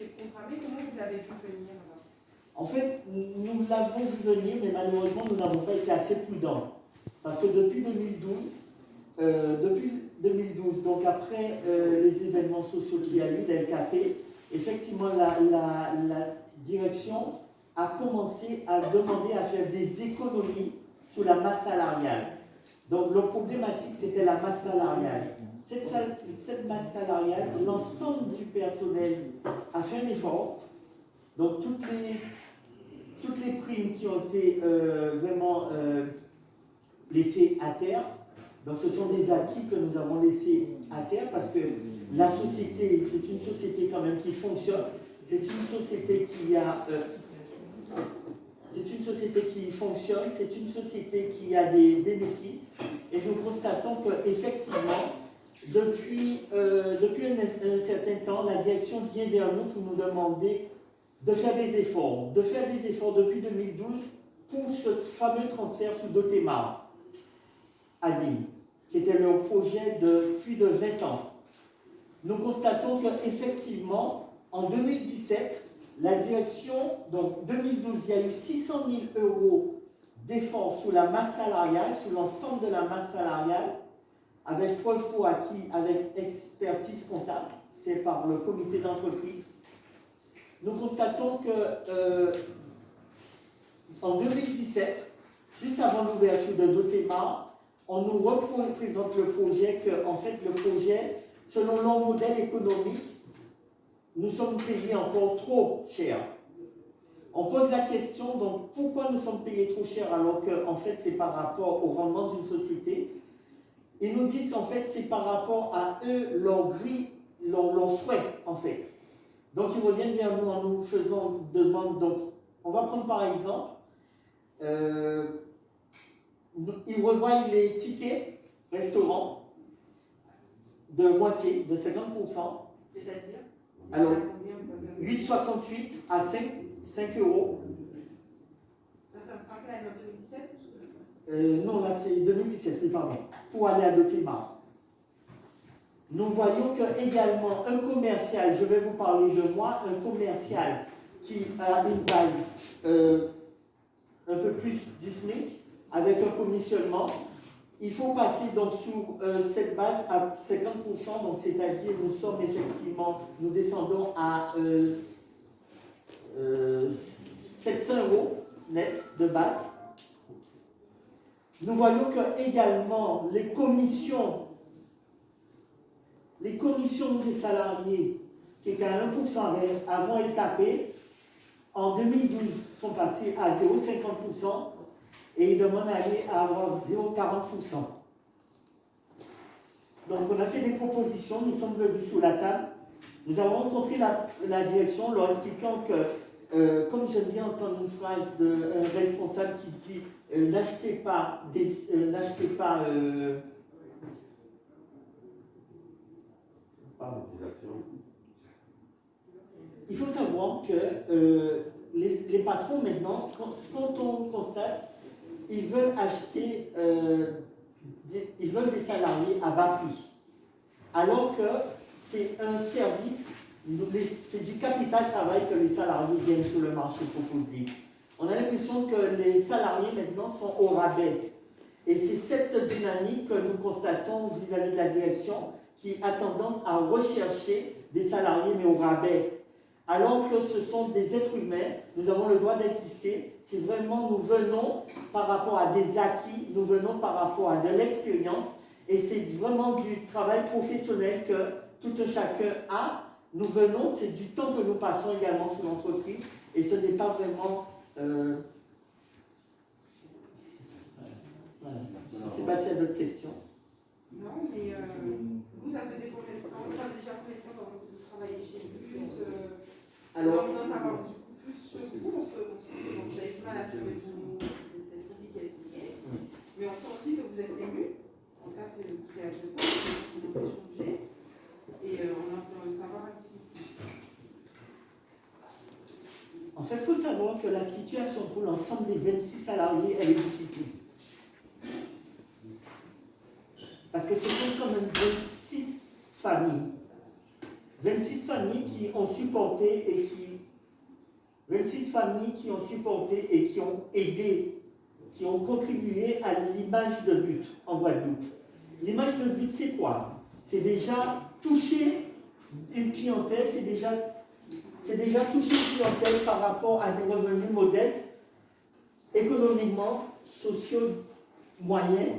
était programmé. Comment vous l'avez vu venir alors? En fait, nous l'avons vu venir, mais malheureusement, nous n'avons pas été assez prudents. Parce que depuis 2012, donc après les événements sociaux qu'il y a eu d'LKP, effectivement, la direction a commencé à demander à faire des économies sur la masse salariale. Donc, la problématique, c'était la masse salariale. Cette masse salariale, l'ensemble du personnel a fait un effort. Donc, toutes les primes qui ont été vraiment laissées à terre, donc ce sont des acquis que nous avons laissés à terre parce que la société, c'est une société quand même qui fonctionne. C'est une société qui a... c'est une société qui fonctionne, c'est une société qui a des bénéfices. Et nous constatons qu'effectivement, depuis un certain temps, la direction vient vers nous pour nous demander de faire des efforts depuis 2012 pour ce fameux transfert sous Dotémar, Admin, qui était leur projet de plus de 20 ans. Nous constatons qu'effectivement, en 2017, la direction, donc 2012, il y a eu 600 000 € d'efforts sur la masse salariale, sur l'ensemble de la masse salariale, avec preuve pour acquis, avec expertise comptable, fait par le comité d'entreprise. Nous constatons que en 2017, juste avant l'ouverture de Dotémar, on nous représente le projet que, en fait, le projet, selon leur modèle économique, nous sommes payés encore trop cher. On pose la question, donc, pourquoi nous sommes payés trop cher alors que, en fait, c'est par rapport au rendement d'une société. Ils nous disent, en fait, c'est par rapport à eux, leur grille, leur souhait, en fait. Donc, ils reviennent vers nous en nous faisant demande. Donc, on va prendre par exemple, ils revoient les tickets restaurants de moitié, de 50%. C'est-à-dire? Alors, 8,68 à 5 €. Ça me semble l'année 2017 Non, là c'est 2017, oui, pardon. Pour aller à Dotémar. Nous voyons que également un commercial, je vais vous parler de moi, un commercial qui a une base un peu plus du SMIC, avec un commissionnement, il faut passer donc sur cette base à 50%, donc c'est-à-dire nous sommes effectivement, nous descendons à 700 € net de base. Nous voyons que également les commissions des salariés qui étaient à 1% avant LKP, en 2012 sont passées à 0,50% et ils demandent à aller à avoir 0,40%. Donc on a fait des propositions, nous sommes venus sur la table, nous avons rencontré la direction leur expliquant que, comme j'aime bien entendre une phrase d'un responsable qui dit n'achetez pas il faut savoir que les patrons maintenant, quand on constate, ils veulent acheter, ils veulent des salariés à bas prix. Alors que c'est un service, c'est du capital travail que les salariés viennent sur le marché proposer. On a l'impression que les salariés maintenant sont au rabais. Et c'est cette dynamique que nous constatons vis-à-vis de la direction qui a tendance à rechercher des salariés mais au rabais. Alors que ce sont des êtres humains, nous avons le droit d'exister. Si vraiment nous venons par rapport à des acquis, nous venons par rapport à de l'expérience, et c'est vraiment du travail professionnel que tout un chacun a. Nous venons, c'est du temps que nous passons également sur l'entreprise, et ce n'est pas vraiment... Voilà. Je ne sais pas s'il y a d'autres questions. Non, mais vous, ça faisait combien de temps? Déjà combien de temps avant que vous travaillez chez But Alors, on doit savoir du coup plus sur vous, parce que j'avais du mal à faire le mot, c'était compliqué à expliquer. Mais on sent aussi que vous êtes ému. En cas, c'est le créage de temps, c'est une question que j'ai. Et on a besoin de savoir un petit peu plus. En fait, il faut savoir que la situation pour l'ensemble des 26 salariés, elle est difficile. Parce que ce sont quand même 26 familles. 26 familles familles qui ont supporté et qui 26 familles qui ont supporté et qui ont aidé, qui ont contribué à l'image de but en Guadeloupe. L'image de but, c'est quoi? C'est déjà toucher une clientèle, c'est déjà toucher une clientèle par rapport à des revenus modestes, économiquement, sociaux, moyens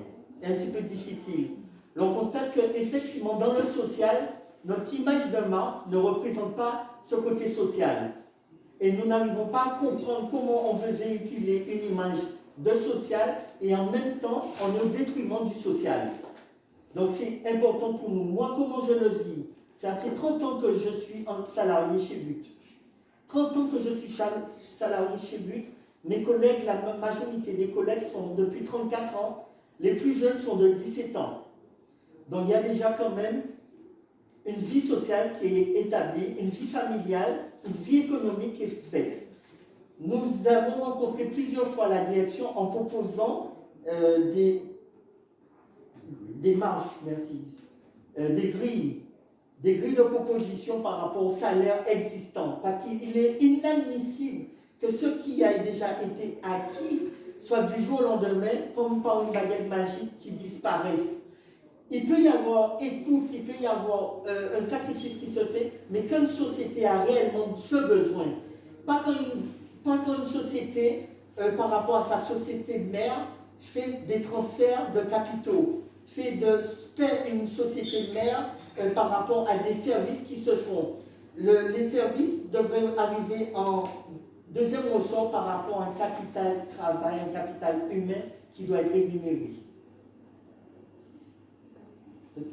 et un petit peu difficiles. On constate qu'effectivement, dans le social, notre image de marque ne représente pas ce côté social. Et nous n'arrivons pas à comprendre comment on veut véhiculer une image de social et en même temps, on est au détriment du social. Donc c'est important pour nous. Moi, comment je le vis? Ça fait 30 ans que je suis salarié chez But. 30 ans que je suis salarié chez But. Mes collègues, la majorité des collègues sont depuis 34 ans. Les plus jeunes sont de 17 ans. Donc il y a déjà quand même une vie sociale qui est établie, une vie familiale, une vie économique qui est faite. Nous avons rencontré plusieurs fois la direction en proposant des marges, des grilles de proposition par rapport au salaire existant. Parce qu'il est inadmissible que ce qui a déjà été acquis soit du jour au lendemain, comme par une baguette magique, qui disparaisse. Il peut y avoir écoute, il peut y avoir un sacrifice qui se fait, mais quand une société a réellement ce besoin, pas quand une société, par rapport à sa société mère, fait des transferts de capitaux, fait une société mère par rapport à des services qui se font. Les services devraient arriver en deuxième ressort par rapport à un capital travail, un capital humain qui doit être rémunéré.